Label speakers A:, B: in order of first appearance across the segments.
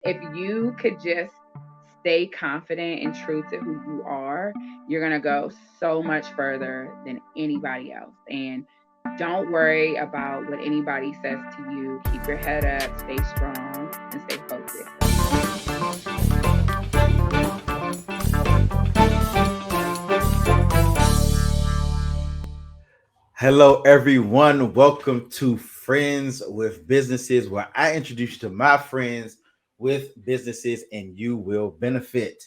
A: if you could just stay confident and true to who you are, you're going to go so much further than anybody else. And don't worry about what anybody says to you. Keep your head up, stay strong, and stay focused.
B: Hello, everyone. Welcome to Friends with Businesses, where I introduce you to my friends with businesses and you will benefit.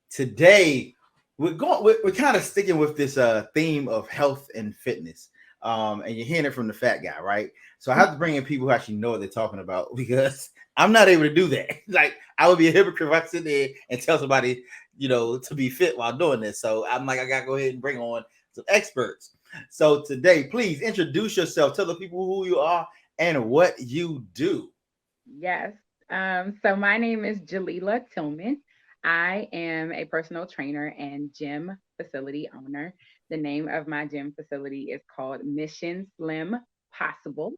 B: Today, we're kind of sticking with this theme of health and fitness. And you're hearing it from the fat guy, right? So I have to bring in people who actually know what they're talking about because I'm not able to do that. Like, I would be a hypocrite if I sit there and tell somebody, to be fit while doing this. So I'm like, I got to go ahead and bring on some experts. So today, please introduce yourself. Tell the people who you are and what you do.
A: Yes. So my name is Jaliyla Tillman. I am a personal trainer and gym facility owner. The name of my gym facility is called Mission Slim Possible.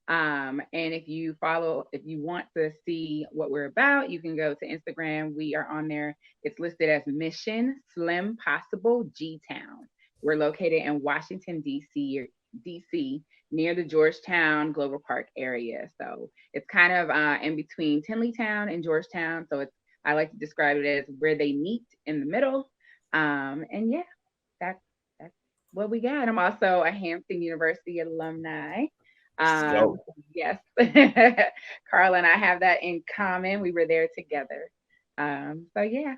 A: And if you want to see what we're about, you can go to Instagram. We are on there. It's listed as Mission Slim Possible G Town. We're located in Washington, D.C., near the Georgetown Glover Park area. So it's kind of in between Tinleytown and Georgetown. So I like to describe it as where they meet in the middle. And yeah, that's that's what we got. I'm also a Hampton University alumni.
B: Let's
A: Um,
B: go.
A: yes, Carla and I have that in common. We were there together. So yeah,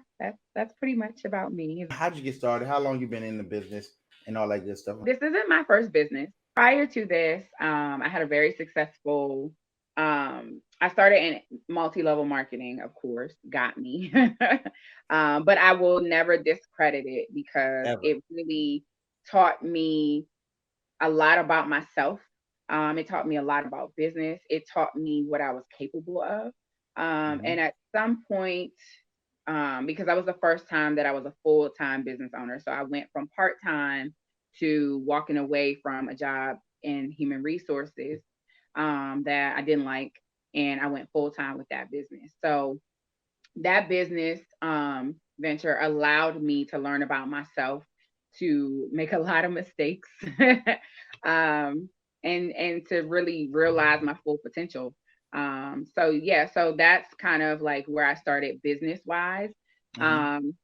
A: that's pretty much about me.
B: How'd you get started? How long you been in the business and all that good stuff?
A: This isn't my first business. Prior to this, I had a very successful. I started in multi-level marketing, of course, got me, but I will never discredit it because
B: Ever.
A: it really taught me a lot about myself. It taught me a lot about business. It taught me what I was capable of. And
B: Hmm.
A: at some point, because that was the first time that I was a full time business owner. So I went from part time to walking away from a job in human resources that I didn't like. And I went full time with that business. So that business venture allowed me to learn about myself, to make a lot of mistakes, um, and to really realize my full potential. So yeah, so that's kind of like where I started business wise.
B: Hmm.
A: Um,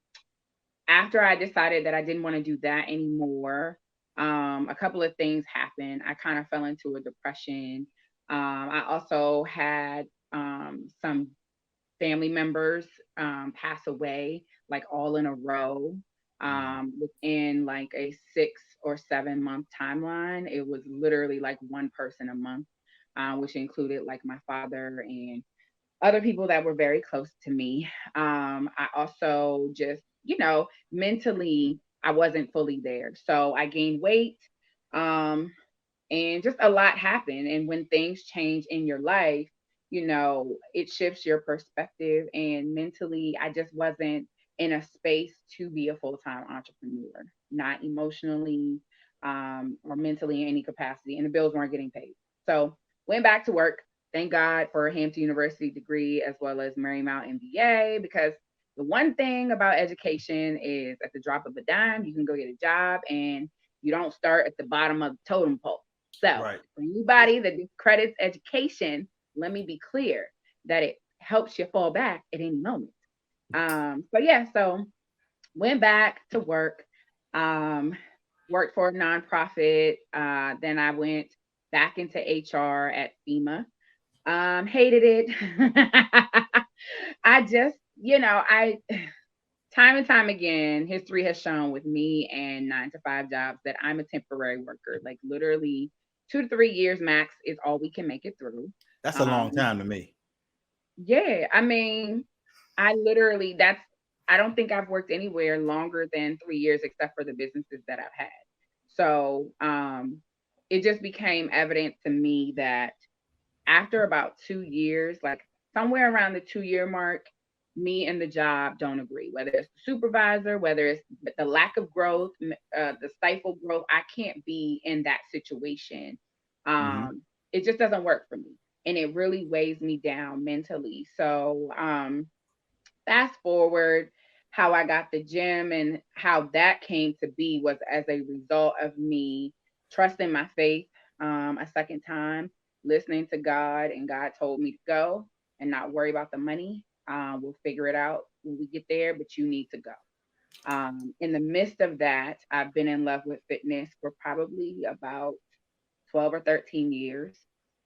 A: After I decided that I didn't want to do that anymore, a couple of things happened. I kind of fell into a depression. I also had some family members pass away like all in a row within like a 6 or 7 month timeline. It was literally like one person a month, which included like my father and other people that were very close to me. I also just, mentally, I wasn't fully there. So I gained weight. Um, and just a lot happened. And when things change in your life, it shifts your perspective. And mentally, I just wasn't in a space to be a full time entrepreneur, not emotionally or mentally in any capacity. And the bills weren't getting paid. So went back to work. Thank God for a Hampton University degree as well as Marymount MBA, because the one thing about education is at the drop of a dime, you can go get a job and you don't start at the bottom of the totem pole. So,
B: Right.
A: for
B: Yeah.
A: anybody that discredits education, let me be clear that it helps you fall back at any moment. So went back to work, um, worked for a nonprofit. Then I went back into HR at FEMA. Hated it. I just, I time and time again, history has shown with me and 9 to 5 jobs that I'm a temporary worker. Like literally 2 to 3 years max is all we can make it through.
B: That's a long
A: Um,
B: time to me.
A: yeah, I mean, I don't think I've worked anywhere longer than 3 years except for the businesses that I've had. So it just became evident to me that after about 2 years, like somewhere around the 2 year mark, me and the job don't agree. Whether it's the supervisor, whether it's the lack of growth, the stifled growth, I can't be in that situation.
B: Hmm.
A: It just doesn't work for me. and it really weighs me down mentally. So, fast forward, how I got the gym and how that came to be was as a result of me trusting my faith a second time, listening to God, and God told me to go and not worry about the money. We'll figure it out when we get there, but you need to go. In the midst of that, I've been in love with fitness for probably about 12 or 13 years.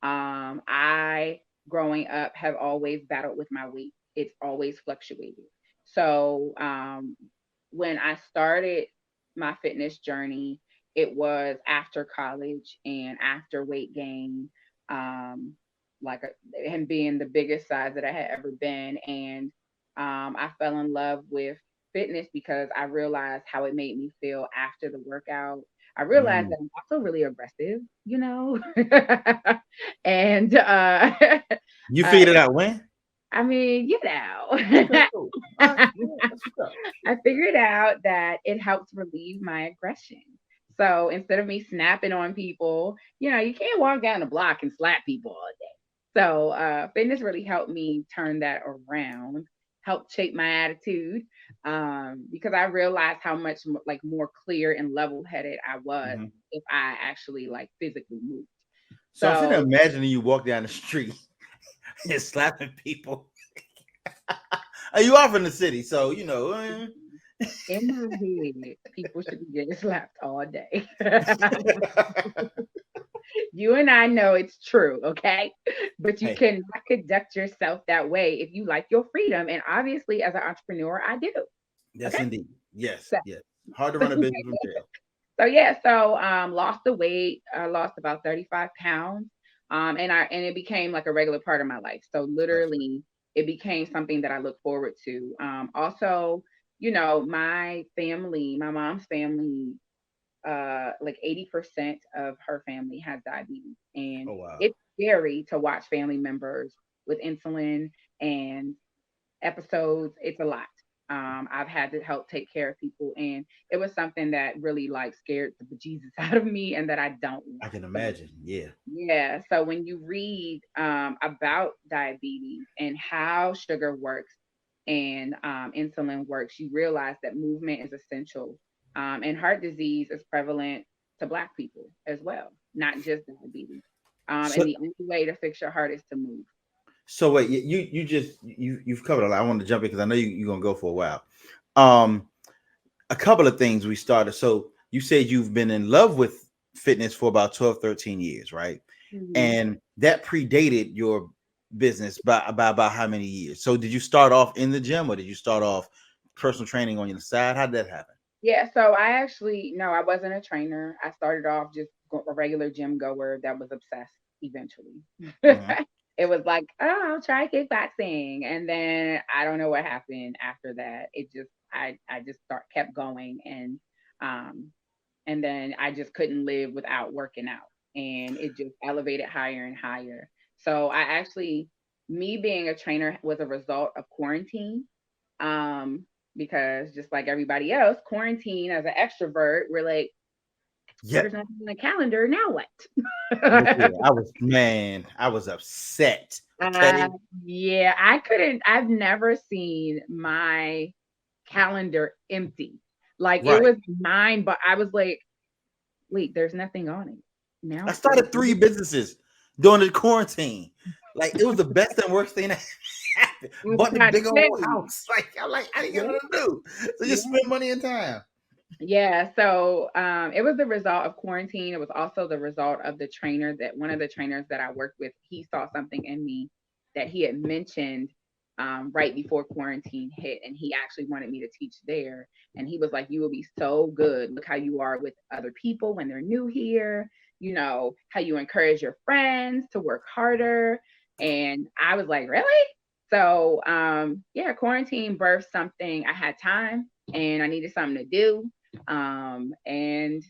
A: I, growing up, have always battled with my weight. It's always fluctuated. So when I started my fitness journey, it was after college and after weight gain, and being the biggest size that I had ever been. And I fell in love with fitness because I realized how it made me feel after the workout. I realized
B: Mm.
A: that I'm also really aggressive, you know, and
B: You
A: uh,
B: figured it out when?
A: I mean,
B: Okay, cool. All right, yeah, that's what's up.
A: I figured out that it helps relieve my aggression. So instead of me snapping on people, you can't walk down the block and slap people all day. So fitness really helped me turn that around, helped shape my attitude, because I realized how much like more clear and level headed I was
B: Mhm.
A: if I actually like physically moved.
B: So I'm sitting there
A: So
B: imagining you walk down the street and slapping people. You are from the city, so you know.
A: in my head, people should be getting slapped all day. You and I know it's true, okay? But you
B: Hey,
A: cannot conduct yourself that way if you like your freedom. And obviously, as an entrepreneur, I do.
B: yes,
A: Okay.
B: indeed. Yes,
A: So,
B: yes. Hard to run a business from jail.
A: lost the weight. I lost about 35 pounds. And it became like a regular part of my life. So
B: Perfect.
A: literally it became something that I look forward to. Also, my family, my mom's family, like 80% of her family has diabetes. And
B: Oh wow.
A: it's scary to watch family members with insulin and episodes. It's a lot. I've had to help take care of people, and it was something that really like scared the bejesus out of me, and that I don't
B: I
A: want.
B: can
A: So
B: imagine. Yeah.
A: yeah, so when you read about diabetes and how sugar works and insulin works, you realize that movement is essential. And heart disease is prevalent to Black people as well, not just diabetes. And
B: So
A: the only way to fix your heart is to move.
B: so wait, you've covered a lot. I want to jump in because I know you're gonna go for a while. Um, a couple of things we started. So you said you've been in love with fitness for about 12, 13 years, right?
A: Mhm.
B: And that predated your business by about how many years? So did you start off in the gym or did you start off personal training on your side? How did that happen?
A: Yeah, so I actually no, I wasn't a trainer. I started off just a regular gym goer that was obsessed eventually.
B: Mhm.
A: It was like, oh, I'll try kickboxing. And then I don't know what happened after that. It just I just kept going, um and then I just couldn't live without working out. And it just elevated higher and higher. So I actually me being a trainer was a result of quarantine. Um because just like everybody else, quarantine as an extrovert, we're like,
B: Yeah.
A: there's nothing on the calendar. Now
B: Look here.
A: what?
B: I was upset.
A: uh,
B: Okay.
A: yeah, I've never seen my calendar empty. Like it
B: Right.
A: was mine, but I was like, wait, there's nothing on it.
B: I
A: Now,
B: started three businesses during the quarantine. Like it was the best and worst thing that happened.
A: I'm
B: Bought the
A: trying to
B: big
A: tell
B: old
A: you.
B: house. Like I'm like, I didn't got
A: Yeah,
B: nothing to do. So just
A: yeah.
B: spend money and time.
A: Yeah, so it was the result of quarantine. It was also the result of the trainer that one of the trainers that I worked with, he saw something in me that he had mentioned right before quarantine hit, and he actually wanted me to teach there. And he was like, "You will be so good. Look how you are with other people when they're new here. How you encourage your friends to work harder." And I was like, "Really?" So yeah, quarantine birthed something. I had time and I needed something to do, and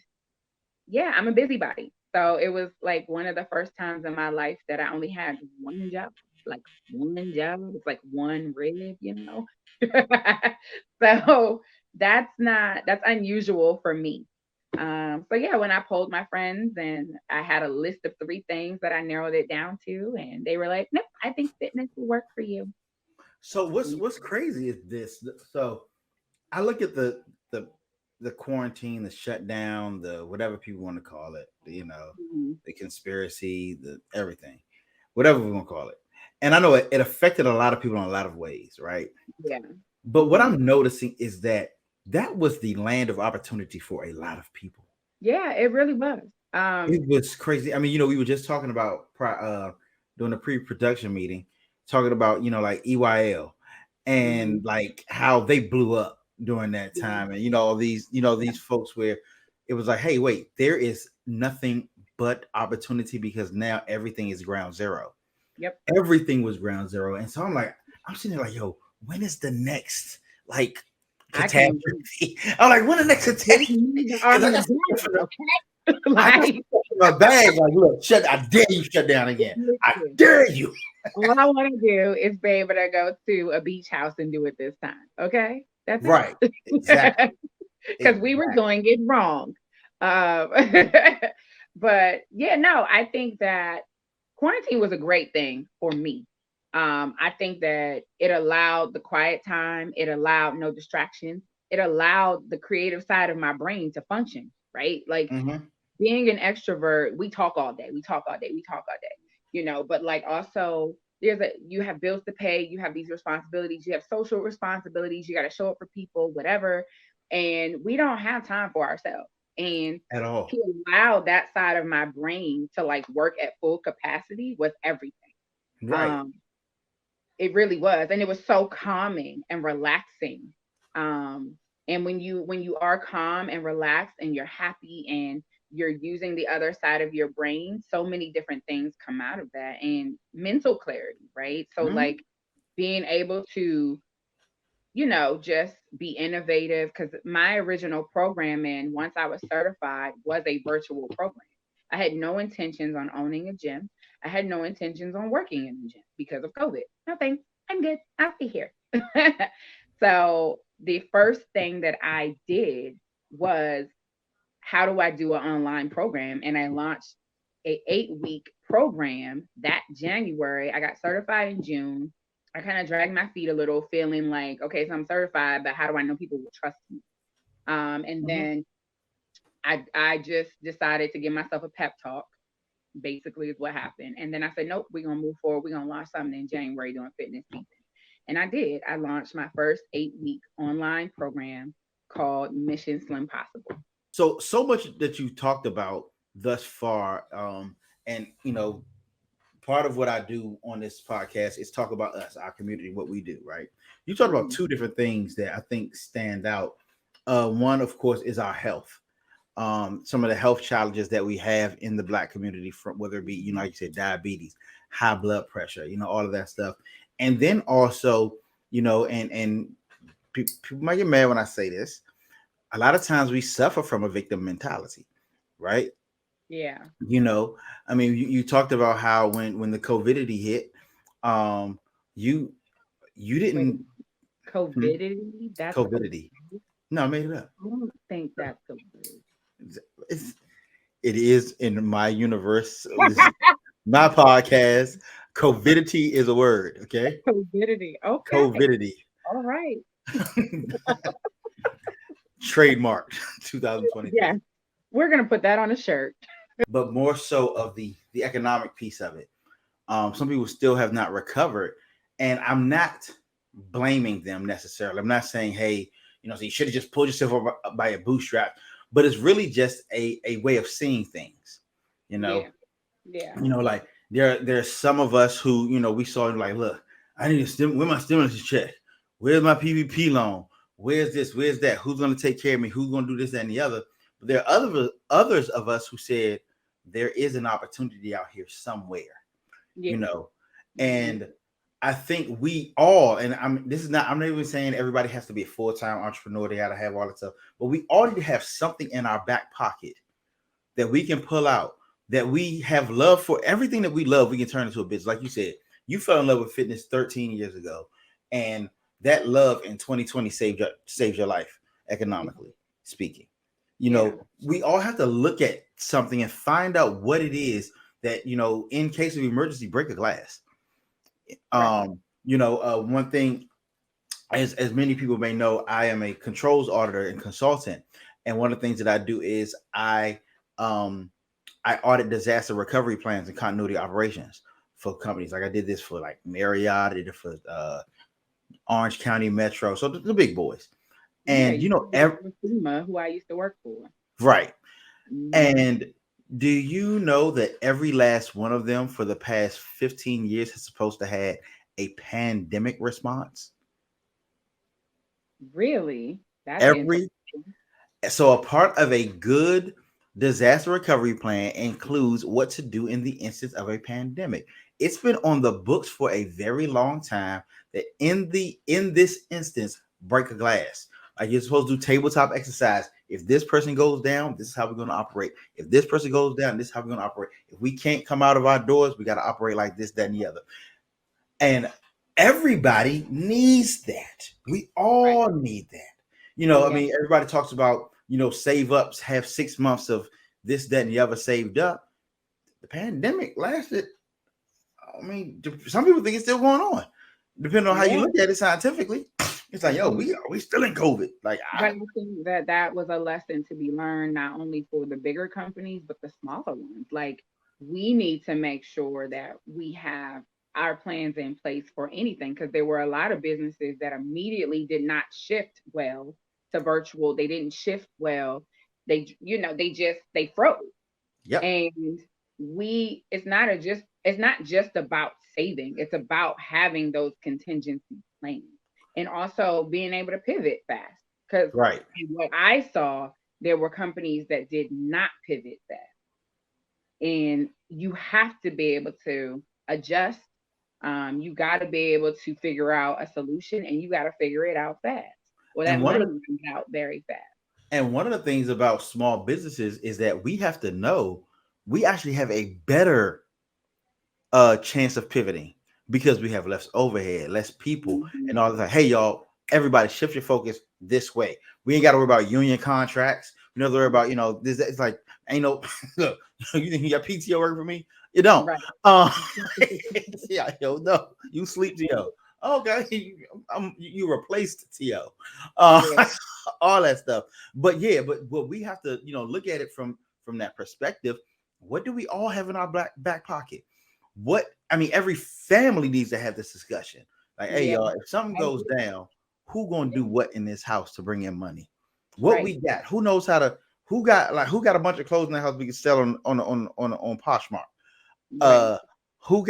A: yeah, I'm a busybody. So it was like one of the first times in my life that I only had one job, like one job. It's like one rib. So that's unusual for me. So yeah, when I polled my friends and I had a list of three things that I narrowed it down to, and they were like, "Nope, I think fitness will work for you."
B: So what's crazy is this. So I look at the the quarantine, the shutdown, the whatever people want to call it,
A: Mhm.
B: the conspiracy, the everything, whatever we want to call it. And I know it affected a lot of people in a lot of ways, right?
A: Yeah.
B: But what
A: Hmm.
B: I'm noticing is that that was the land of opportunity for a lot of people.
A: Yeah, it really was.
B: It was crazy. I mean, we were just talking about during the pre-production meeting, talking about like EYL and
A: Mhm.
B: like how they blew up during that
A: Yeah.
B: time, and all these
A: Yeah.
B: these folks where it was like, hey, wait, there is nothing but opportunity because now everything is ground zero.
A: Yep.
B: Everything was ground zero, and so I'm sitting there like, yo, when is the next like
A: I can't wait.
B: catastrophe? I'm like, when the next
A: Give
B: catastrophe?
A: me the
B: Because I got something
A: Armageddon, okay?
B: I got
A: Like,
B: stuff in my bag. Like, look, I dare you shut down again. I
A: listen,
B: dare you.
A: all I want to do is be able to go to a beach house and do it this time. Okay, that's
B: Right.
A: it.
B: Exactly.
A: Because we were
B: Exactly.
A: doing it wrong. Um, but yeah, no, I think that quarantine was a great thing for me. I think that it allowed the quiet time, it allowed no distractions, it allowed the creative side of my brain to function, right? Like
B: Hmm.
A: being an extrovert, we talk all day, we talk all day, we talk all day, but like also you have bills to pay, you have these responsibilities, you have social responsibilities, you got to show up for people, whatever. And we don't have time for ourselves. And
B: At all.
A: to allow that side of my brain to like work at full capacity was everything.
B: Right.
A: Um, it really was, and it was so calming and relaxing. And when you are calm and relaxed and you're happy and you're using the other side of your brain, so many different things come out of that, and mental clarity, right? So
B: Hmm.
A: like being able to just be innovative, because my original programming, once I was certified, was a virtual program. I had no intentions on owning a gym. I had no intentions on working in the gym because of COVID. No thanks. I'm good. I'll be here. So the first thing that I did was, how do I do an online program? And I launched a 8-week program that January. I got certified in June. I kind of dragged my feet a little, feeling like, okay, so I'm certified, but how do I know people will trust me? And
B: Hmm.
A: then I just decided to give myself a pep talk. Basically, is what happened. And then I said, nope, we're gonna move forward. We're gonna launch something in January during fitness season. And I did. I launched my first 8-week online program called Mission Slim Possible.
B: So much that you talked about thus far, and part of what I do on this podcast is talk about us, our community, what we do. Right? You talked about
A: Mhm.
B: two different things that I think stand out. One, of course, is our health. Some of the health challenges that we have in the Black community, from whether it be
A: Mhm.
B: like you said, diabetes, high blood pressure, all of that stuff. And then also, and people might get mad when I say this, a lot of times we suffer from a victim mentality, right?
A: Yeah.
B: you know I mean, you talked about how when the covidity hit, um you you
A: Wait,
B: didn't. Hmm?
A: covidity? That's a
B: Covidity. No, I made it up.
A: I don't think that's a word.
B: it's, it is in my universe. This is my podcast. Covidity is a word. Okay.
A: Covidity. Okay.
B: Covidity.
A: All right.
B: Trademark
A: Yeah.
B: 2023.
A: We're gonna put that on a shirt.
B: But more so of the economic piece of it. Some people still have not recovered, and I'm not blaming them necessarily. I'm not saying, hey, so you should have just pulled yourself up by your bootstrap, but it's really just a way of seeing things. You know,
A: Yeah. Yeah.
B: like there's some of us who we saw like, look, I need where my stimulus check, where's my PPP loan, where's this, where's that, who's going to take care of me, who's going to do this, that, and the other. But there are others of us who said there is an opportunity out here somewhere, you
A: Yeah.
B: know.
A: Mhm.
B: And I think we all, and I'm not even saying everybody has to be a full-time entrepreneur, they got to have all that stuff, but we all need to have something in our back pocket that we can pull out, that we have love for. Everything that we love, we can turn into a business. Like you said, you fell in love with fitness 13 years ago, and that love in 2020 saved your life,
A: Yeah.
B: economically speaking.
A: Yeah.
B: We all have to look at something and find out what it is that, in case of emergency, break a glass.
A: Right.
B: One thing, as many people may know, I am a controls auditor and consultant, and one of the things that I do is um I audit disaster recovery plans and continuity operations for companies. Like I did this for like Marriott, I did it for Orange County Metro, so the big boys.
A: Yeah.
B: And
A: You did it for FEMA, who I used to work for.
B: right.
A: Hmm.
B: And do you know that every last one of them for the past 15 years is supposed to have a pandemic response?
A: Really? That's
B: Every
A: interesting.
B: So a part of a good disaster recovery plan includes what to do in the instance of a pandemic. It's been on the books for a very long time that in this instance, break a glass. Like you're supposed to do tabletop exercise. If this person goes down, this is how we're going to operate. If this person goes down, this is how we're going to operate. If we can't come out of our doors, we got to operate like this, that, and the other. And everybody needs that. We
A: Right.
B: all need that. I
A: Yeah.
B: mean, everybody talks about, save ups, have 6 months of this, that, and the other saved up. The pandemic lasted. I mean, some people think it's still going on, depending on how you
A: Yeah.
B: look at it scientifically. It's like, yo,
A: Mhm.
B: we still in COVID. Like,
A: But I think that that was a lesson to be learned not only for the bigger companies, but the smaller ones. Like, we need to make sure that we have our plans in place for anything, because there were a lot of businesses that immediately did not shift well to virtual. They didn't shift well. They froze.
B: yep,
A: And it's not just about saving, it's about having those contingency plans and also being able to pivot fast, because
B: right.
A: what I saw, there were companies that did not pivot fast, and you have to be able to adjust. You got to be able to figure out a solution, and you got to figure it out fast, or
B: And
A: that
B: one of
A: money
B: the
A: comes out very fast.
B: one of the things about small businesses is that we have to know we actually have a better chance of pivoting because we have less overhead, less people,
A: Mhm.
B: and all that. Hey, y'all, everybody shift your focus this way. We ain't got to worry about union contracts. We don't have to worry about, this. It's like, ain't no, look, you think you got PTO working for me? You don't.
A: Right.
B: Uh, yeah, yo, no, you sleep, TO. Okay, you replaced TO.
A: Yeah.
B: All that stuff. But yeah, but we have to, look at it from that perspective. What do we all have in our back pocket? What I mean, every family needs to have this discussion. Like, hey,
A: Yeah.
B: y'all, if something
A: I
B: goes
A: agree.
B: down, who gonna do what in this house to bring in money? What
A: Right.
B: we got? Who knows how to? Who got a bunch of clothes in the house we can sell on Poshmark?
A: Right.
B: Uh, who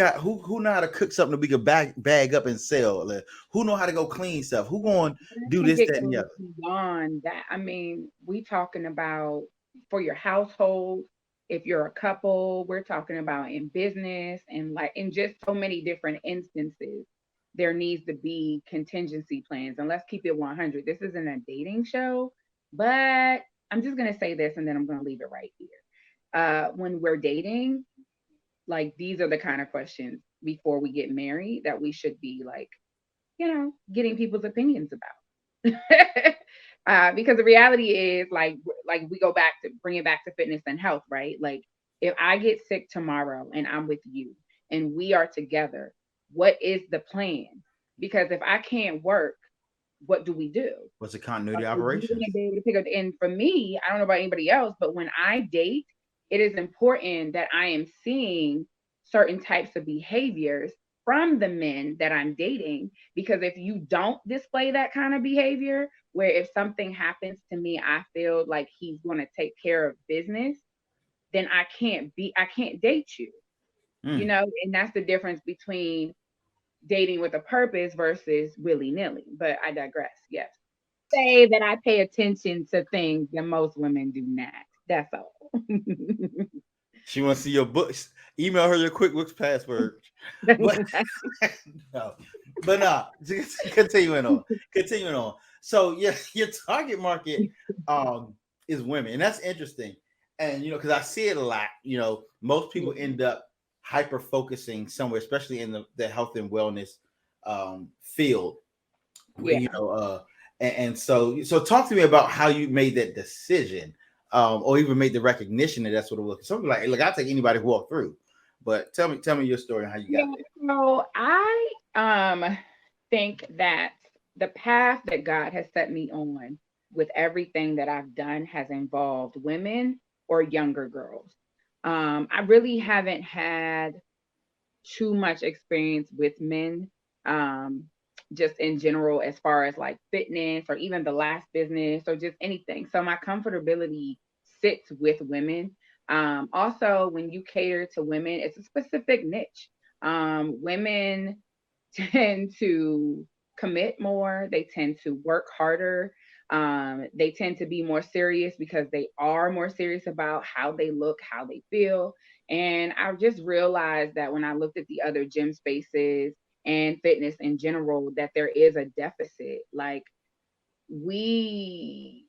B: know how to cook something that we can bag up and sell? Like, who know how to go clean stuff? Who going to
A: But I
B: do
A: think
B: this,
A: it
B: that, and the
A: goes
B: other?
A: beyond that. I mean, we talking about for your household, if you're a couple, we're talking about in business and like in just so many different instances, there needs to be contingency plans. And let's keep it 100. This isn't a dating show, but I'm just going to say this and then I'm going to leave it right here. When we're dating, like these are the kind of questions before we get married that we should be like, getting people's opinions about. Because the reality is like we go back to bring it back to fitness and health, right? Like if I get sick tomorrow and I'm with you and we are together, what is the plan? Because if I can't work, what do we do?
B: What's the continuity
A: Are you going to
B: operations?
A: be able to pick up? And for me, I don't know about anybody else, but when I date, it is important that I am seeing certain types of behaviors from the men that I'm dating. Because if you don't display that kind of behavior, where if something happens to me, I feel like he's going to take care of business, then I can't date you,
B: Mm.
A: and that's the difference between dating with a purpose versus willy nilly. But I digress. Yes. Say that I pay attention to things that most women do not. That's all.
B: She want to see your books. Email her your QuickBooks password. But no, but continuing on, continuing on. So yeah, your target market um is women, and that's interesting. And because I see it a lot. Most people
A: Yeah.
B: end up hyper focusing somewhere, especially in the health and wellness field. Where
A: Yeah.
B: and so talk to me about how you made that decision. or even made the recognition that that's what it was. Something like, look, I'll take anybody who walked through. But tell me your story and how you got
A: Yeah,
B: there.
A: so I think that the path that God has set me on with everything that I've done has involved women or younger girls. I really haven't had too much experience with men, um, just in general, as far as like fitness or even the last business or just anything. So my comfortability sits with women. Also, when you cater to women, it's a specific niche. Women tend to commit more, they tend to work harder. They tend to be more serious because they are more serious about how they look, how they feel. And I just realized that when I looked at the other gym spaces and fitness in general, that there is a deficit. Like we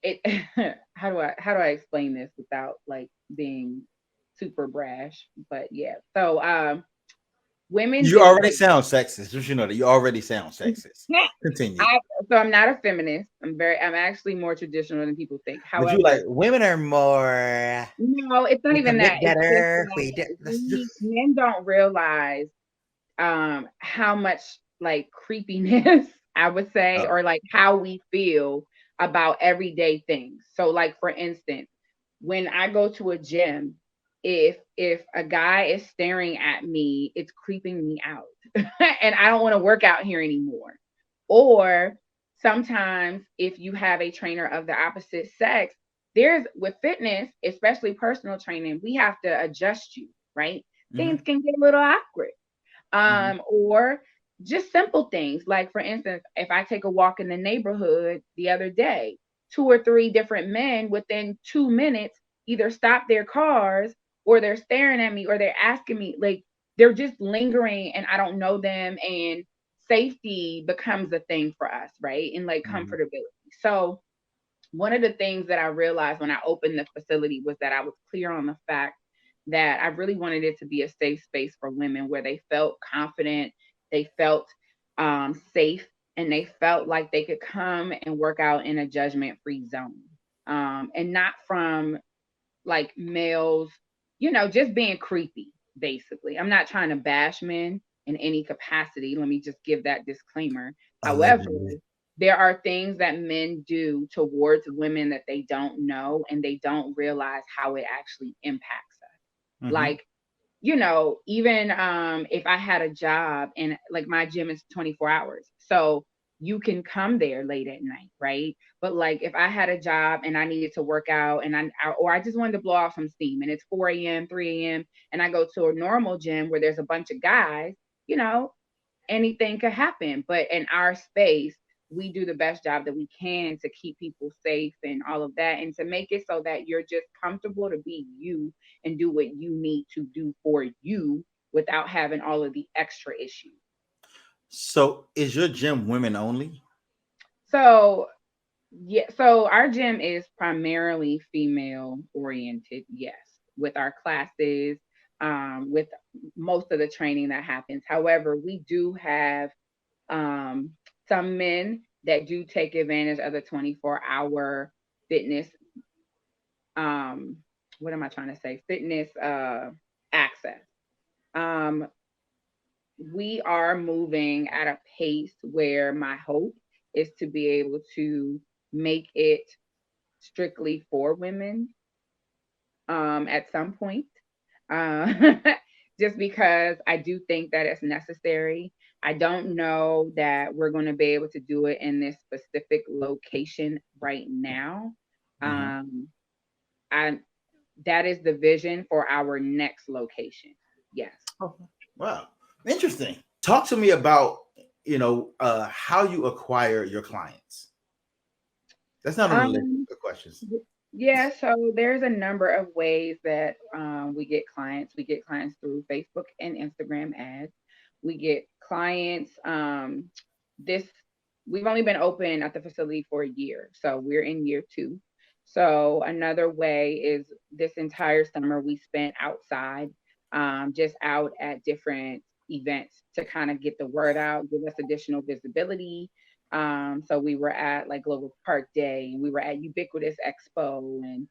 A: it how do I explain this without like being super brash? But yeah. So women
B: You
A: do
B: already sound sexist. Just you know that you already sound sexist.
A: I
B: Continue.
A: so I'm not a feminist. I'm actually more traditional than people think.
B: But you like
A: However,
B: women are more.
A: no, it's not
B: We
A: even that.
B: commit
A: It's just
B: better.
A: that
B: We did.
A: we men don't realize how much like creepiness I would say,
B: Oh.
A: or like how we feel about everyday things. So like for instance, when I go to a gym, if a guy is staring at me, it's creeping me out. And I don't want to work out here anymore. Or sometimes if you have a trainer of the opposite sex, there's with fitness, especially personal training, we have to adjust you, right? Things
B: Hmm.
A: can get a little awkward.
B: Hmm.
A: Or just simple things. Like, for instance, if I take a walk in the neighborhood the other day, two or three different men within 2 minutes either stop their cars or they're staring at me or they're asking me, like, they're just lingering and I don't know them. And safety becomes a thing for us, right? And like
B: Hmm.
A: comfortability. So, one of the things that I realized when I opened the facility was that I was clear on the fact that I really wanted it to be a safe space for women where they felt confident, they felt safe, and they felt like they could come and work out in a judgment free zone. And not from like males, just being creepy, basically. I'm not trying to bash men in any capacity. Let me just give that disclaimer. However,
B: Allegedly.
A: there are things that men do towards women that they don't know and they don't realize how it actually impacts us.
B: Hmm.
A: Like, even if I had a job and like my gym is 24 hours. So you can come there late at night, right? But like if I had a job and I needed to work out and or I just wanted to blow off some steam and it's 4 a.m., 3 a.m. and I go to a normal gym where there's a bunch of guys, you know, anything could happen. But in our space, we do the best job that we can to keep people safe and all of that, and to make it so that you're just comfortable to be you and do what you need to do for you without having all of the extra issues.
B: So is your gym women only?
A: So, yeah, so our gym is primarily female oriented, yes, with our classes, with most of the training that happens. However, we do have um, some men that do take advantage of the 24-hour fitness. Um, what am I trying to say? Fitness access. Um, we are moving at a pace where my hope is to be able to make it strictly for women at some point. uh, just because I do think that it's necessary. I don't know that we're going to be able to do it in this specific location right now.
B: Hmm.
A: Um, I That is the vision for our next location. Yes.
B: Oh, wow, interesting. Talk to me about how you acquire your clients. That's not unrelated
A: Um,
B: questions.
A: Yeah, so there's a number of ways that we get clients. We get clients through Facebook and Instagram ads. We get clients. This We've only been open at the facility for a year, so we're in year two. So another way is this entire summer we spent outside, just out at different events to kind of get the word out, give us additional visibility. So we were at like Global Park Day, and we were at Ubiquitous Expo, and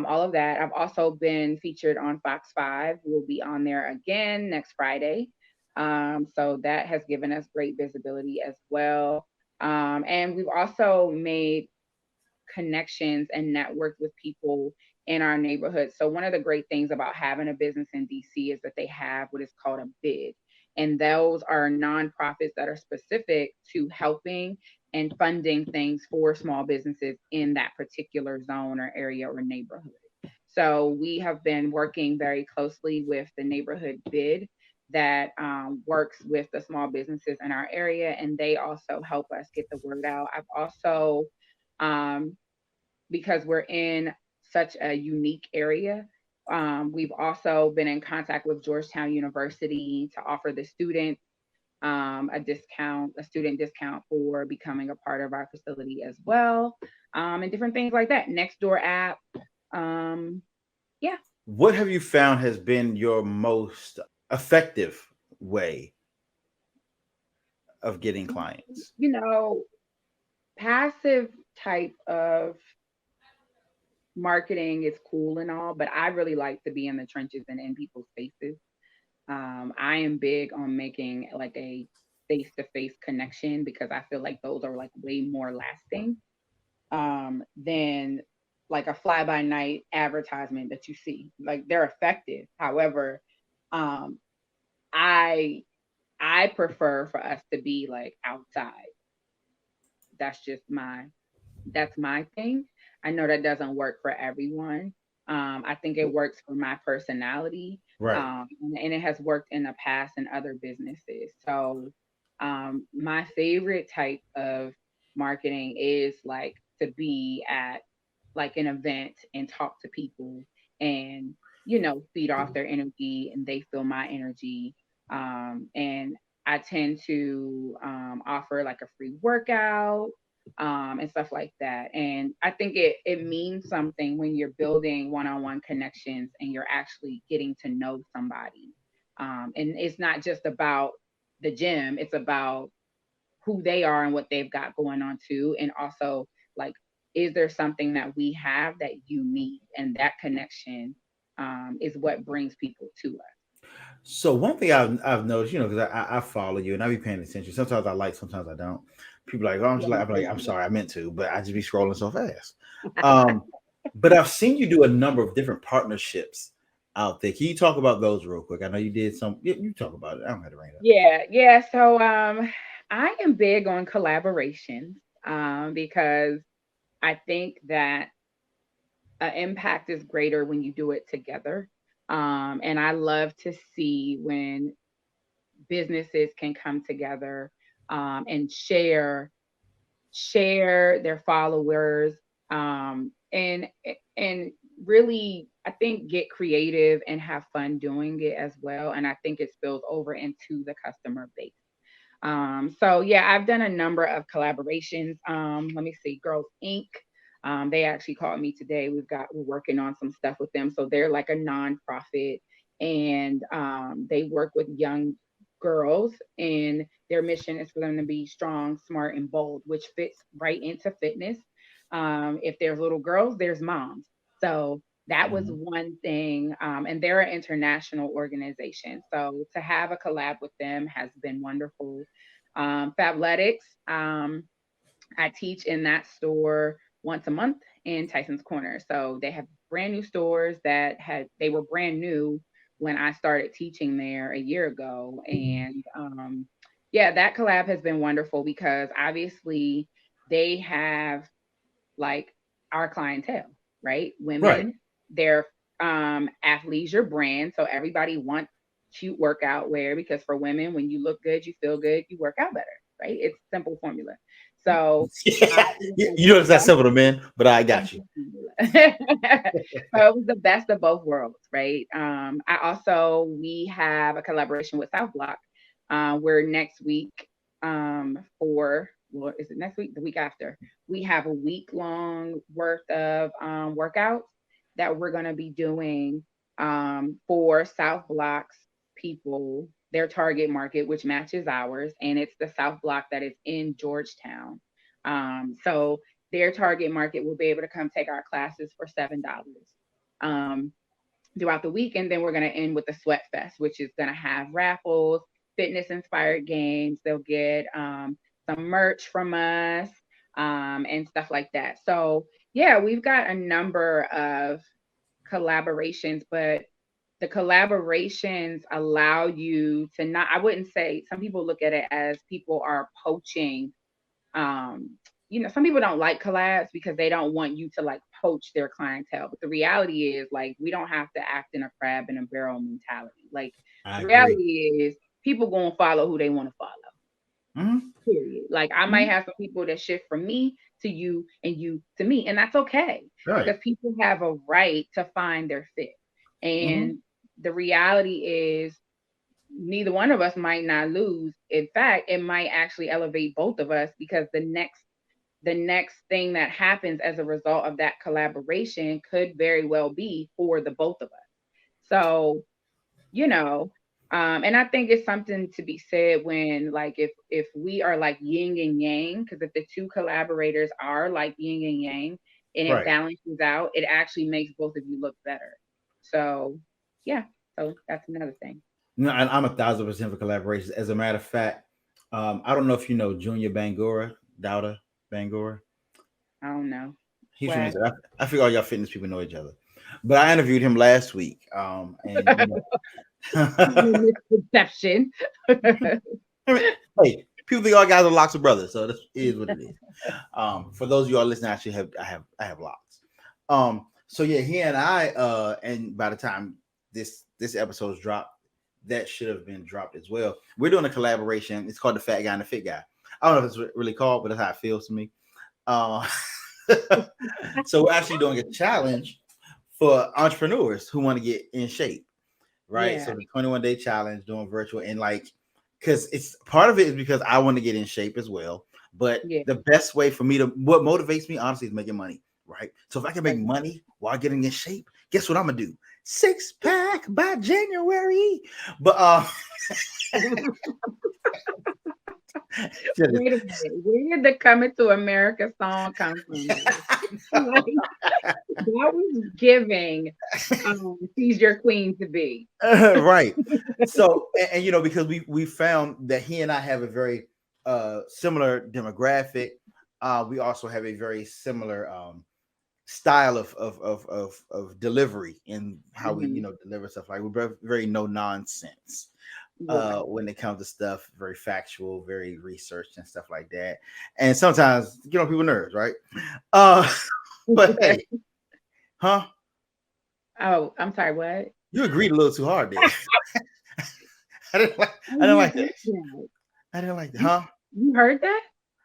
A: all of that. I've also been featured on Fox 5. We'll be on there again next Friday. So that has given us great visibility as well. And we've also made connections and networked with people in our neighborhood. So one of the great things about having a business in DC is that they have what is called a bid. And those are nonprofits that are specific to helping and funding things for small businesses in that particular zone or area or neighborhood. So we have been working very closely with the neighborhood bid that works with the small businesses in our area, and they also help us get the word out. I've also um, because we're in such a unique area. We've also been in contact with Georgetown University to offer the students a student discount for becoming a part of our facility as well, and different things like that. Nextdoor app. Um, yeah.
B: What have you found has been your most effective way of getting clients?
A: You know, passive type of marketing is cool and all, but I really like to be in the trenches and in people's faces. I am big on making like a face to face connection because I feel like those are like way more lasting than like a fly by night advertisement that you see. Like they're effective. However, um, I I prefer for us to be like outside. That's just that's my thing. I know that doesn't work for everyone. I think it works for my personality,
B: Right.
A: and it has worked in the past in other businesses. So, my favorite type of marketing is like to be at like an event and talk to people and feed off their energy and they feel my energy. And I tend to offer like a free workout and stuff like that. And I think it means something when you're building one-on-one connections and you're actually getting to know somebody. And it's not just about the gym; it's about who they are and what they've got going on too, and also like, is there something that we have that you need? And that connection is what brings people to us.
B: So one thing I've noticed, because I follow you and I be paying attention. Sometimes I like, sometimes I don't. People like, oh, I'm
A: Yeah,
B: just like,
A: me
B: I'm like,
A: too.
B: I'm sorry, I meant to, but I just be scrolling so fast. Um, but I've seen you do a number of different partnerships out there. Can you talk about those real quick? I know you did some. You talk about it. I don't have to bring it up.
A: Yeah, yeah. So I am big on collaborations because I think that impact is greater when you do it together. And I love to see when businesses can come together and share their followers, and really, I think, get creative and have fun doing it as well. And I think it spills over into the customer base. So yeah, I've done a number of collaborations. Let me see, Girls Inc. They actually called me today. We're working on some stuff with them. So they're like a nonprofit, and they work with young girls, and their mission is for them to be strong, smart, and bold, which fits right into fitness. If there's little girls, there's moms. So that was
B: Mhm.
A: one thing. And they're an international organization. So to have a collab with them has been wonderful. Fabletics, I teach in that store once a month in Tyson's Corner. So they have brand new stores they were brand new when I started teaching there a year ago. And yeah, that collab has been wonderful because obviously they have like our clientele, right?
B: Right.
A: Women, they're athleisure brand. So everybody wants cute workout wear because for women, when you look good, you feel good, you work out better, right? It's simple formula. So I it was
B: You know it's not
A: like
B: simple to men, but I got you.
A: simple formula. So it was the best of both worlds, right? We have a collaboration with South Block, where next week, for well, is it next week? The week after, we have a week long worth of workouts that we're going to be doing for South Block's people. their target market, which matches ours, and it's the South Block that is in Georgetown. So their target market will be able to come take our classes for $7 um, throughout the week, and then we're going to end with the Sweat Fest, which is going to have raffles, fitness inspired games. They'll get some merch from us and stuff like that. So yeah, we've got a number of collaborations, but the collaborations allow you to not, I wouldn't say, some people look at it as people are poaching. um some people don't like collabs because they don't want you to like poach their clientele, but the reality is, like, we don't have to act in a crab in a barrel mentality. Like,
B: I
A: the
B: agree.
A: reality is, people gonna follow who they want to follow,
B: Mhm.
A: period. Like, I might
B: Mhm.
A: have some people that shift from me to you and you to me, and that's okay,
B: Right.
A: because people have a right to find their fit.
B: Mhm.
A: And the reality is, neither one of us might not lose. In fact, it might actually elevate both of us, because the next thing that happens as a result of that collaboration could very well be for the both of us. So, you know, and I think it's something to be said when, like, if we are like yin and yang, because if the two collaborators are like yin and yang and it
B: Right.
A: balances out, it actually makes both of you look better. So yeah, so that's another thing.
B: No, and I'm 1,000% for collaborations. As a matter of fact, I don't know if you know Junior Bangura, Dauda Bangura.
A: I don't know.
B: He's from
A: What?
B: Israel. I figure all y'all fitness people know each other. But I interviewed him last week. And
A: Misconception.
B: I mean, hey, people think all guys are locks of brothers, so this is what it is. For those of you all listening, I actually I have locks. So yeah, he and I, and by the time this episode's dropped, that should have been dropped as well. We're doing a collaboration. It's called the Fat Guy and the Fit Guy. I don't know if it's really called, but that's how it feels to me. Uh, so we're actually doing a challenge for entrepreneurs who want to get in shape, right?
A: Yeah,
B: So the 21-day challenge, doing virtual, and like, because it's part of it is because I want to get in shape as well. But
A: yeah.
B: the best way for me to, what motivates me honestly, is making money, right? So if I can make
A: Like,
B: money while getting in shape, guess what I'm gonna do? Six pack by January. But
A: wait a minute. Where did the "Coming to America" song come from? Like, that was giving, "She's Your Queen" to be.
B: right. So and because we found that he and I have a very similar demographic. We also have a very similar style of delivery in how we
A: Mhm.
B: deliver stuff. Like, we're very no nonsense
A: Right.
B: when it comes to stuff, very factual, very researched and stuff like that. And sometimes get on people's nerves, right? Uh but hey, huh?
A: Oh, I'm sorry, what?
B: You agreed a little too hard there. I didn't like
A: Oh,
B: I didn't
A: you
B: like that.
A: heard that.
B: I didn't like that.
A: You
B: Huh?
A: you heard that?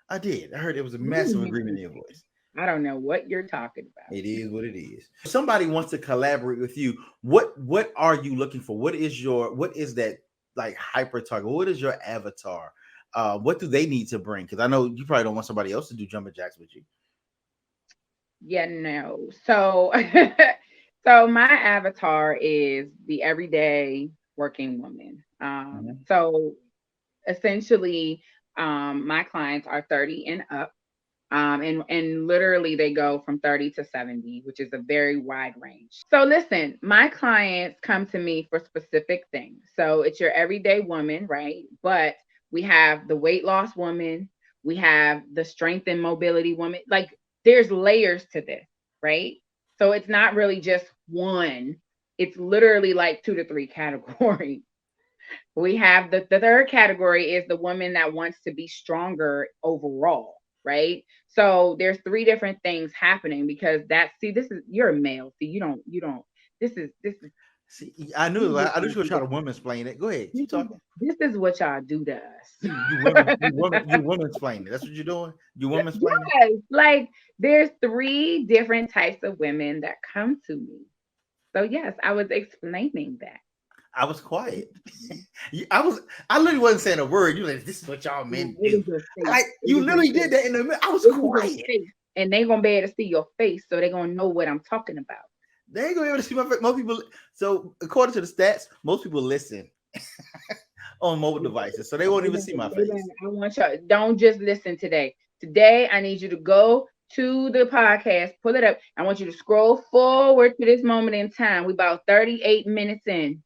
B: I did. I heard it was a
A: I didn't
B: massive
A: hear
B: agreement in your
A: anything.
B: voice.
A: I don't know what you're talking about.
B: It is what it is. If somebody wants to collaborate with you, what are you looking for? What is that, like, hyper target? What is your avatar? What do they need to bring? Because I know you probably don't want somebody else to do jumping jacks with you.
A: Yeah, no. So, so my avatar is the everyday working woman.
B: Mhm.
A: So essentially, my clients are 30 and up. And literally they go from 30 to 70, which is a very wide range. So listen, my clients come to me for specific things. So it's your everyday woman, right? But we have the weight loss woman, we have the strength and mobility woman. Like, there's layers to this, right? So it's not really just one. It's literally like two to three categories. We have the third category is the woman that wants to be stronger overall, right? So there's three different things happening, because that, see, this is, you're a male. See, you don't this is
B: See, I
A: this
B: knew
A: is what
B: I knew
A: y'all
B: she was
A: do
B: trying
A: to
B: to
A: us.
B: women explain it. Go ahead,
A: This
B: keep
A: is
B: talking.
A: this is what y'all do to
B: You
A: us.
B: women, you women explain it. That's what you're doing. You women explaining.
A: Yes, like, there's three different types of women that come to me. So yes, I was explaining that.
B: I was quiet. I literally wasn't saying a word. You like, this is what y'all
A: No,
B: men
A: it
B: do.
A: was your face.
B: Like,
A: It
B: you
A: was your
B: literally did
A: face.
B: that in the middle. I was
A: It was your
B: quiet.
A: face. And they gonna be able to see your face, so they're gonna know what I'm talking about.
B: They ain't gonna be able to see my face. Most people. So according to the stats, most people listen on mobile devices, so they won't even see my face.
A: I want you. Don't just listen today. Today, I need you to go to the podcast, pull it up. I want you to scroll forward to this moment in time. We about 38 minutes in,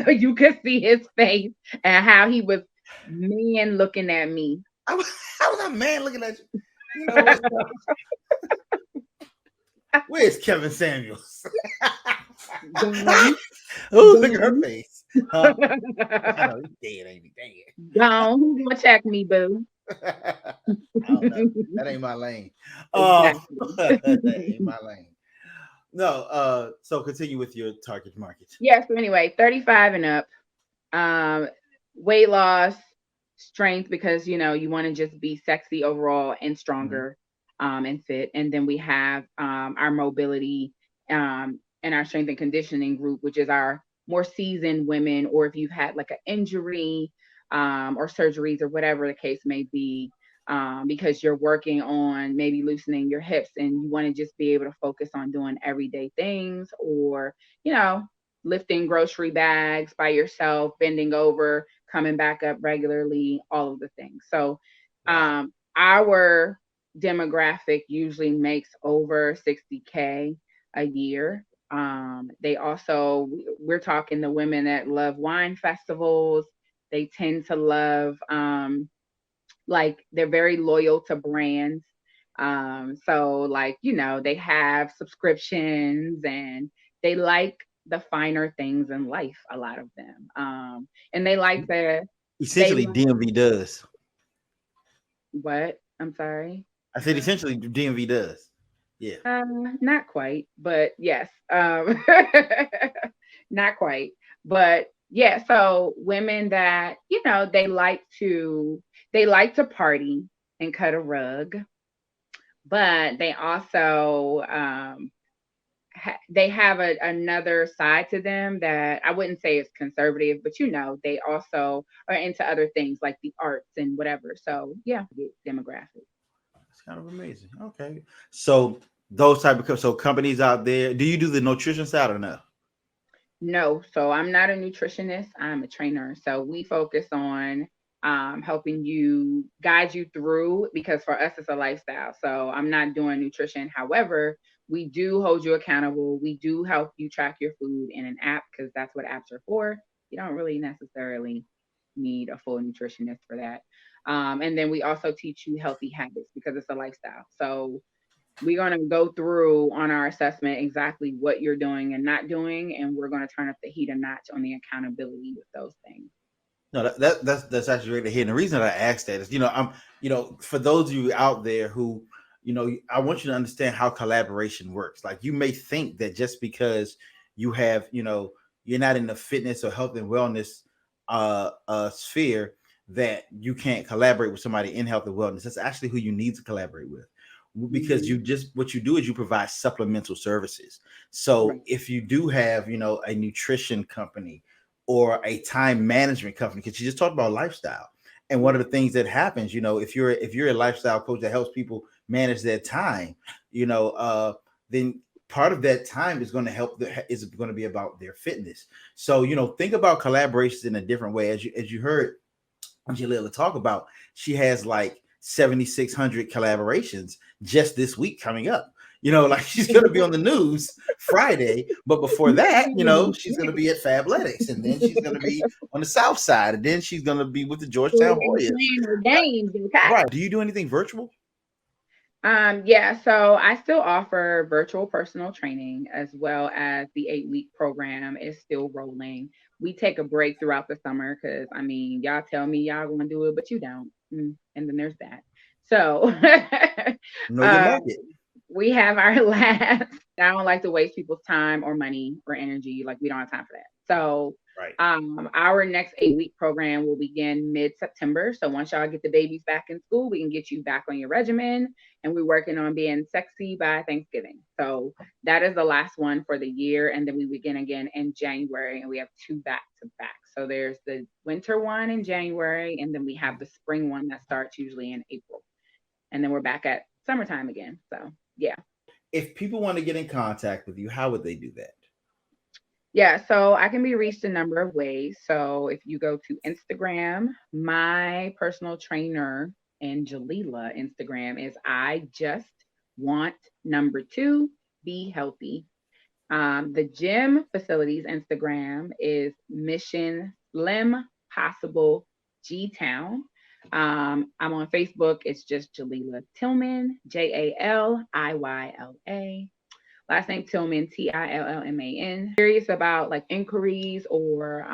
A: so you could see his face and how he was man looking at me.
B: I was a man looking at you. You know what? Where's Kevin Samuels?
A: Gone,
B: Oh, look at her
A: gone,
B: face. Huh? I know he's dead, ain't he?
A: gone. Who's gonna check me, boo?
B: Dang. I don't know. That ain't my lane.
A: Exactly.
B: That ain't my lane. No, so continue with your target market.
A: Yeah, so anyway, 35 and up. Um, weight loss, strength, because you want to just be sexy overall and
B: Mhm.
A: stronger, and fit. And then we have our mobility, and our strength and conditioning group, which is our more seasoned women, or if you've had like an injury, or surgeries or whatever the case may be, because you're working on maybe loosening your hips and you want to just be able to focus on doing everyday things, or you know lifting grocery bags by yourself, bending over, coming back up regularly, all of the things. So,
B: Wow.
A: our demographic usually makes over 60K a year. They also, we're talking the women that love wine festivals. They tend to love, like, they're very loyal to brands. So, like, they have subscriptions and they like the finer things in life, a lot of them. And they
B: Essentially,
A: like
B: DMV does.
A: what? I'm sorry.
B: I said essentially DMV does. Yeah.
A: Not quite, but yes. Not quite. But yeah, so women that, they like to party and cut a rug, but they also they have another side to them that I wouldn't say is conservative, but they also are into other things like the arts and whatever. So yeah, demographic.
B: It's kind of amazing. Okay. So those type of companies out there, do you do the nutrition side or no?
A: No, so I'm not a nutritionist. I'm a trainer. So we focus on helping you, guide you through, because for us it's a lifestyle. So I'm not doing nutrition. However, we do hold you accountable. We do help you track your food in an app, because that's what apps are for. You don't really necessarily need a full nutritionist for that. And then we also teach you healthy habits because it's a lifestyle. So we're going to go through on our assessment exactly what you're doing and not doing, and we're going to turn up the heat a notch on the accountability with those things.
B: No, that's actually great to hear. And the reason that I asked that is, for those of you out there who, I want you to understand how collaboration works. Like you may think that just because you have, you're not in the fitness or health and wellness sphere that you can't collaborate with somebody in health and wellness. That's actually who you need to collaborate with. Because
A: Mm-hmm.
B: what you do is you provide supplemental services. So
A: Right.
B: if you do have, a nutrition company or a time management company, because you just talked about lifestyle. And one of
A: Right.
B: the things that happens, if you're a lifestyle coach that helps people manage their time, then part of that time is going to is going to be about their fitness. So, think about collaborations in a different way. As you heard Jaliyla talk about, she has like 7,600 collaborations just this week coming up. Like she's going to be on the news Friday, but before that, she's going to be at Fabletics, and then she's going to be on the South Side, and then she's going to be with the Georgetown
A: And
B: Warriors.
A: playing her games, okay?
B: Right? Do you do anything virtual?
A: Yeah, so I still offer virtual personal training, as well as the 8-week program is still rolling. We take a break throughout the summer because, I mean, y'all tell me y'all going to do it, but you don't. And then there's that. So,
B: Know your
A: uh,
B: market.
A: we have our last. I don't like to waste people's time or money or energy. Like, we don't have time for that. So,
B: Right.
A: our next 8-week program will begin mid-September. So once y'all get the babies back in school, we can get you back on your regimen, and we're working on being sexy by Thanksgiving. So that is the last one for the year, and then we begin again in January, and we have two back to back. So there's the winter one in January, and then we have the spring one that starts usually in April, and then we're back at summertime again. So yeah.
B: If people want to get in contact with you, how would they do that?
A: Yeah, so I can be reached a number of ways. So if you go to Instagram, my personal trainer and Jalila Instagram is I just want number two, be healthy. The gym facilities Instagram is Mission Slim Possible G Town. I'm on Facebook. It's just Jaliyla Tillman, Jaliyla. Last name Tillman, Tillman. Curious about like inquiries or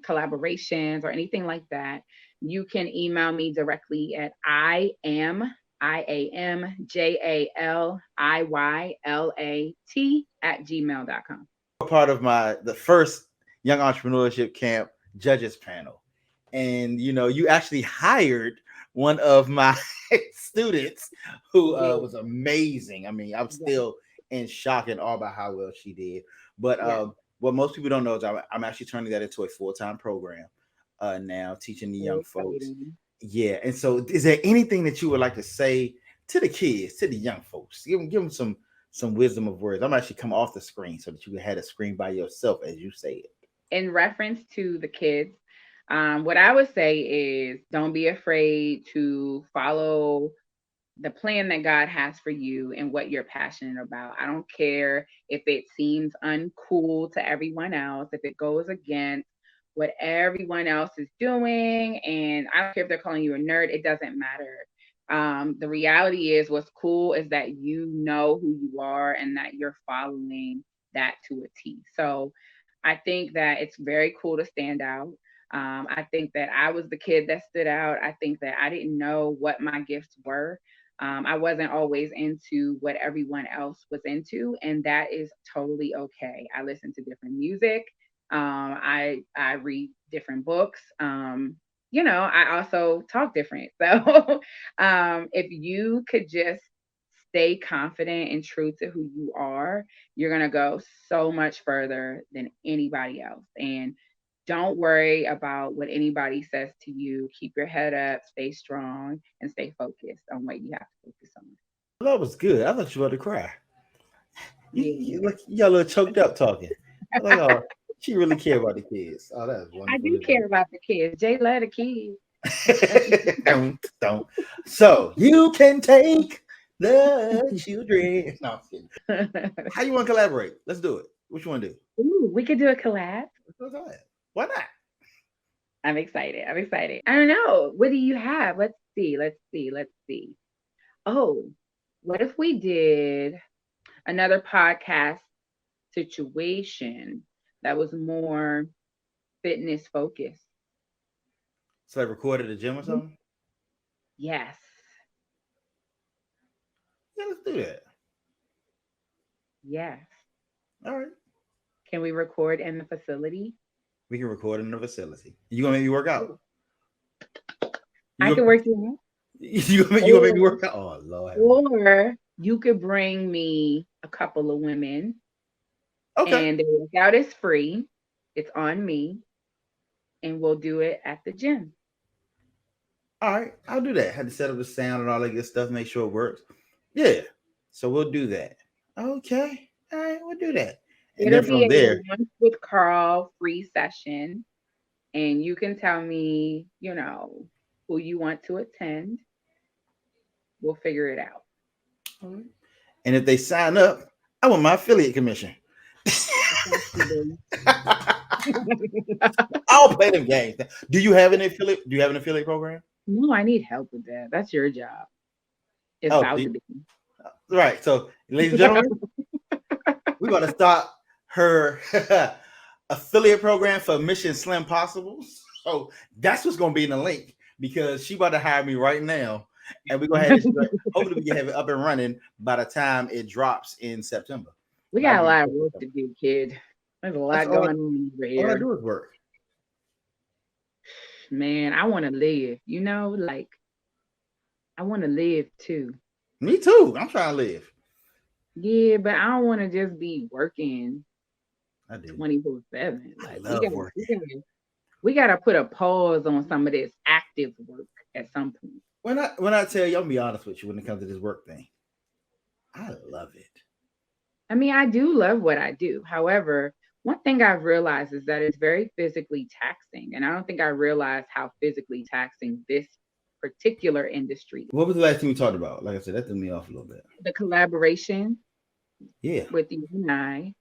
A: collaborations or anything like that, you can email me directly at IAMJALIYLAT
B: Part of the first young entrepreneurship camp judges panel, and you actually hired one of my students who
A: Yeah,
B: was amazing. I mean, I'm
A: yeah,
B: still in shock and awe about how well she did. But
A: yeah.
B: what most people don't know is I'm actually turning that into a full-time program now, teaching the
A: So
B: young folks.
A: exciting.
B: Yeah, and so is there anything that you would like to say to the kids, to the young folks? Give them some wisdom of words. I'm actually come off the screen so that you can have a screen by yourself as you say it.
A: In reference to the kids, what I would say is don't be afraid to follow the plan that God has for you and what you're passionate about. I don't care if it seems uncool to everyone else, if it goes against what everyone else is doing. And I don't care if they're calling you a nerd, it doesn't matter. The reality is, what's cool is that you know who you are and that you're following that to a T. So I think that it's very cool to stand out. I think that I was the kid that stood out. I think that I didn't know what my gifts were. I wasn't always into what everyone else was into, and that is totally okay. I listen to different music. I read different books. I also talk different. So if you could just stay confident and true to who you are, you're gonna go so much further than anybody else. And don't worry about what anybody says to you. Keep your head up, stay strong, and stay focused on what you have to focus on.
B: That was good. I thought you were about to cry.
A: Yeah.
B: You got a little choked up talking. I'm like, oh, she really care about the kids. Oh, that's
A: I
B: wonderful
A: do
B: to do.
A: care about the kids. Jay love the kids.
B: Don't. So you can take the children. No, I'm kidding. How you want to collaborate? Let's do it. What you want to do?
A: Ooh, we could do a collab.
B: Let's go ahead. Why not?
A: I'm excited. I'm excited. I don't know. What do you have? Let's see. Let's see. Let's see. Oh, what if we did another podcast situation that was more fitness focused?
B: So I recorded a gym or something?
A: Yes.
B: Yeah, let's do that.
A: Yes.
B: All right.
A: Can we record in the facility?
B: We can record in the facility. You gonna make me work out?
A: I
B: You
A: could
B: gonna
A: work you out.
B: you gonna make me
A: Or,
B: work out? Oh Lord.
A: or you could bring me a couple of women
B: Okay.
A: and the workout is free. It's on me and we'll do it at the gym.
B: All right. I'll do that. Had to set up the sound and all that good stuff, make sure it works. Yeah. So we'll do that. Okay. All right. We'll do that. And
A: It'll
B: then
A: be
B: from
A: a
B: there,
A: lunch with Carl free session. And you can tell me, who you want to attend. We'll figure it out.
B: and if they sign up, I want my affiliate commission.
A: I got you,
B: I'll play them games. Do you have an affiliate? Do you have an affiliate program?
A: No, I need help with that. That's your job. It's
B: Oh,
A: about to be.
B: right. So, ladies and gentlemen, we're going to start her affiliate program for Mission Slim Possibles. So that's what's going to be in the link because she about to hire me right now, and we're going to have this. Hopefully, we can have it up and running by the time it drops in September.
A: We
B: And I'll
A: got a
B: give
A: lot of
B: you
A: work to do, kid. There's a
B: that's
A: lot going on over
B: all I
A: here.
B: do is work.
A: Man, I want to live, like I want to live too.
B: Me too. I'm trying to live.
A: Yeah, but I don't want to just be working
B: I do.
A: 24/7.
B: I
A: Like
B: love working.
A: we gotta put a pause on some of this active work at some point.
B: When I tell you, I'm gonna be honest with you when it comes to this work thing. I love it.
A: I mean, I do love what I do. However, one thing I've realized is that it's very physically taxing. And I don't think I realized how physically taxing this particular industry.
B: What was the last thing we talked about? Like I said, that threw me off a little bit.
A: The collaboration
B: Yeah.
A: with you and I,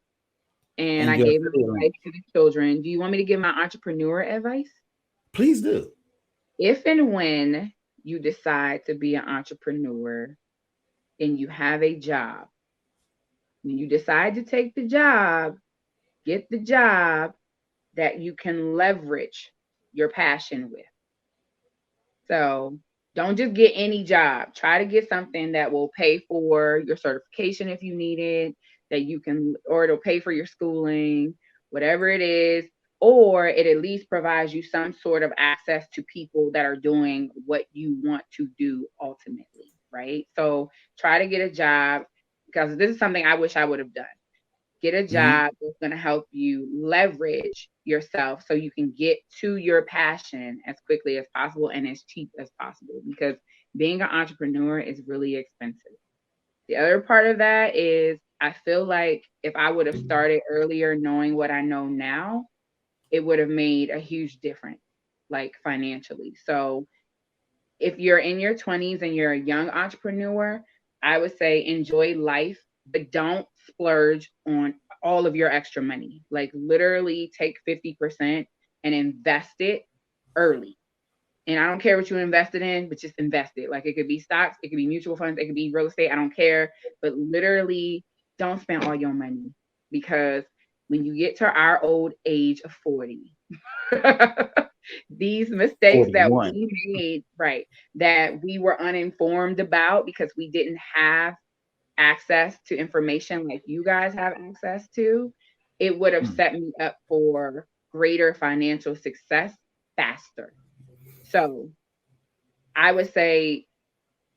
A: and
B: And
A: I
B: your
A: gave my
B: affiliate
A: advice
B: link.
A: to the children. Do you want me to give my entrepreneur advice?
B: Please do.
A: If and when you decide to be an entrepreneur and you have a job, when you decide to take the job, get the job that you can leverage your passion with. So don't just get any job. Try to get something that will pay for your certification if you need it, that you can, or it'll pay for your schooling, whatever it is, or it at least provides you some sort of access to people that are doing what you want to do ultimately, right? So try to get a job because this is something I wish I would have done. Get a
B: Hmm.
A: job that's going to help you leverage yourself so you can get to your passion as quickly as possible and as cheap as possible, because being an entrepreneur is really expensive. The other part of that is I feel like if I would have started earlier knowing what I know now, it would have made a huge difference, like financially. So if you're in your 20s and you're a young entrepreneur, I would say enjoy life, but don't splurge on all of your extra money. Like literally take 50% and invest it early. And I don't care what you invested in, but just invest it. Like it could be stocks, it could be mutual funds, it could be real estate. I don't care. But literally don't spend all your money, because when you get to our old age of 40, these mistakes that
B: 41.
A: we made, right, that we were uninformed about because we didn't have access to information like you guys have access to, it would have
B: Hmm.
A: set me up for greater financial success faster. So I would say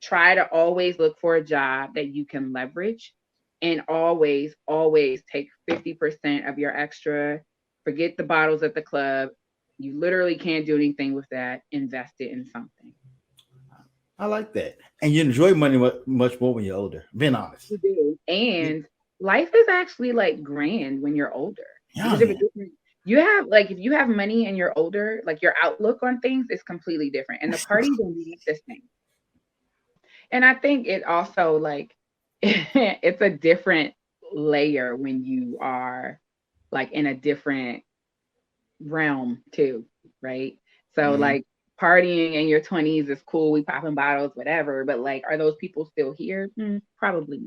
A: try to always look for a job that you can leverage, and always, always take 50% of your extra. Forget the bottles at the club. You literally can't do anything with that. Invest it in something.
B: I like that. And you enjoy money much more when you're older. Being honest.
A: You do. And life is actually like grand when you're older, because
B: Young.
A: you have, like, if you have money and you're older, like your outlook on things is completely different. And the parties are not the same. And I think it also like it's a different layer when you are like in a different realm too, right? So
B: Hmm.
A: like partying in your 20s is cool, we popping bottles, whatever, but like are those people still here? Probably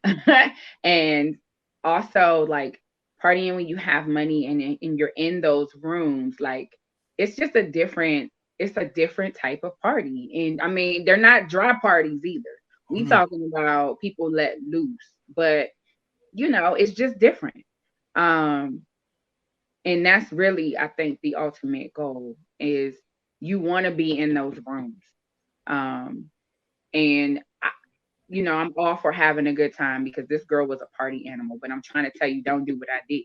A: not. And also like partying when you have money and you're in those rooms, like it's just a different, it's a different type of party. And I mean, they're not dry parties either. We talking about people let loose, but you know, it's just different. Um, and that's really, I think, the ultimate goal is you want to be in those rooms. Um, and you know, I'm all for having a good time because this girl was a party animal, but I'm trying to tell you, don't do what I did.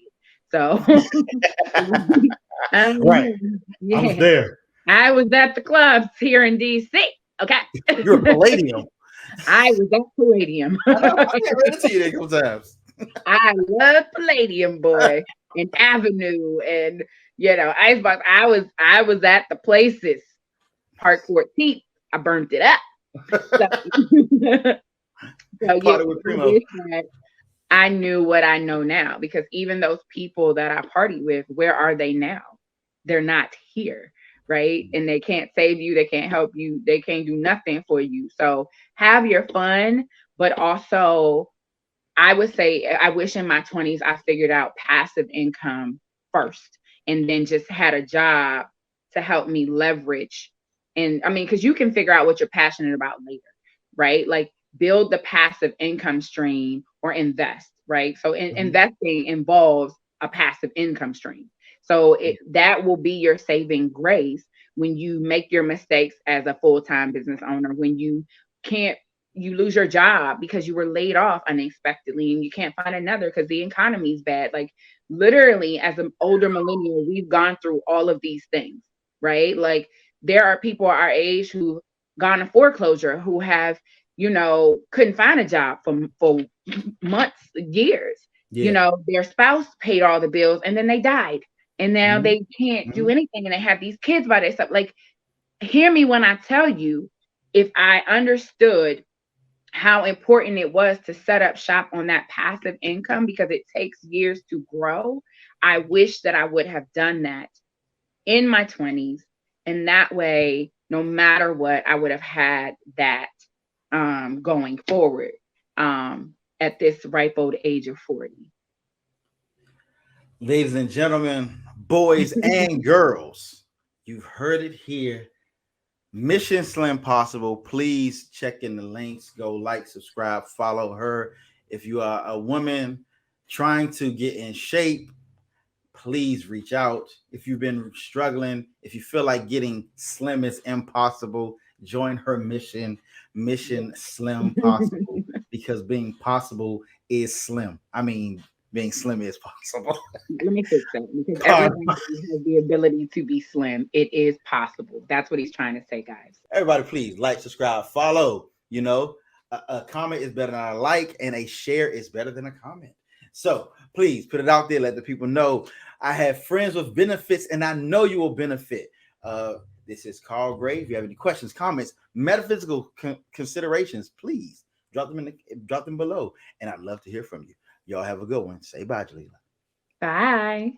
A: So,
B: Right. I was
A: yeah,
B: there.
A: I was at the clubs here in DC. Okay.
B: You're a palladium.
A: I was at Palladium.
B: I can't read it to you there a couple times.
A: I love Palladium, boy, and Avenue, and you know, Icebox. I was at the places. Park 14th. I burnt it up. So, so yeah,
B: Party with
A: I
B: Primo.
A: wish that I knew what I know now, because even those people that I party with, where are they now? They're not here, right? And they can't save you, they can't help you, they can't do nothing for you. So have your fun, but also I would say I wish in my 20s I figured out passive income first and then just had a job to help me leverage. And I mean, because you can figure out what you're passionate about later, right? Like build the passive income stream or invest, right? So
B: Mhm.
A: investing involves a passive income stream. So that will be your saving grace when you make your mistakes as a full-time business owner, when can't you lose your job because you were laid off unexpectedly and you can't find another because the economy is bad. Like literally, as an older millennial, we've gone through all of these things, right? Like there are people our age who gone to foreclosure, who have, you know, couldn't find a job for months, years. You
B: Yeah.
A: know, their spouse paid all the bills and then they died. And now
B: Mhm.
A: they can't do
B: Mhm.
A: anything and they have these kids by themselves. Like, hear me when I tell you, if I understood how important it was to set up shop on that passive income because it takes years to grow, I wish that I would have done that in my 20s. And that way, no matter what, I would have had that going forward at this ripe old age of 40.
B: Ladies and gentlemen, boys and girls, you've heard it here. Mission Slim Possible. Please check in the links. Go like, subscribe, follow her. If you are a woman trying to get in shape, please reach out. If you've been struggling, if you feel like getting slim is impossible, join her Mission Slim Possible, because being possible is slim. I mean, being slim is possible.
A: Let me fix that because
B: Pardon.
A: everybody has the ability to be slim. It is possible. That's what he's trying to say, guys.
B: Everybody, please like, subscribe, follow. A comment is better than a like, and a share is better than a comment. So please put it out there. Let the people know I have friends with benefits, and I know you will benefit. Uh, this is Carl Gray. If you have any questions, comments, metaphysical considerations, please drop them below, and I'd love to hear from you. Y'all have a good one. Say bye, Jaliyla.
A: Bye.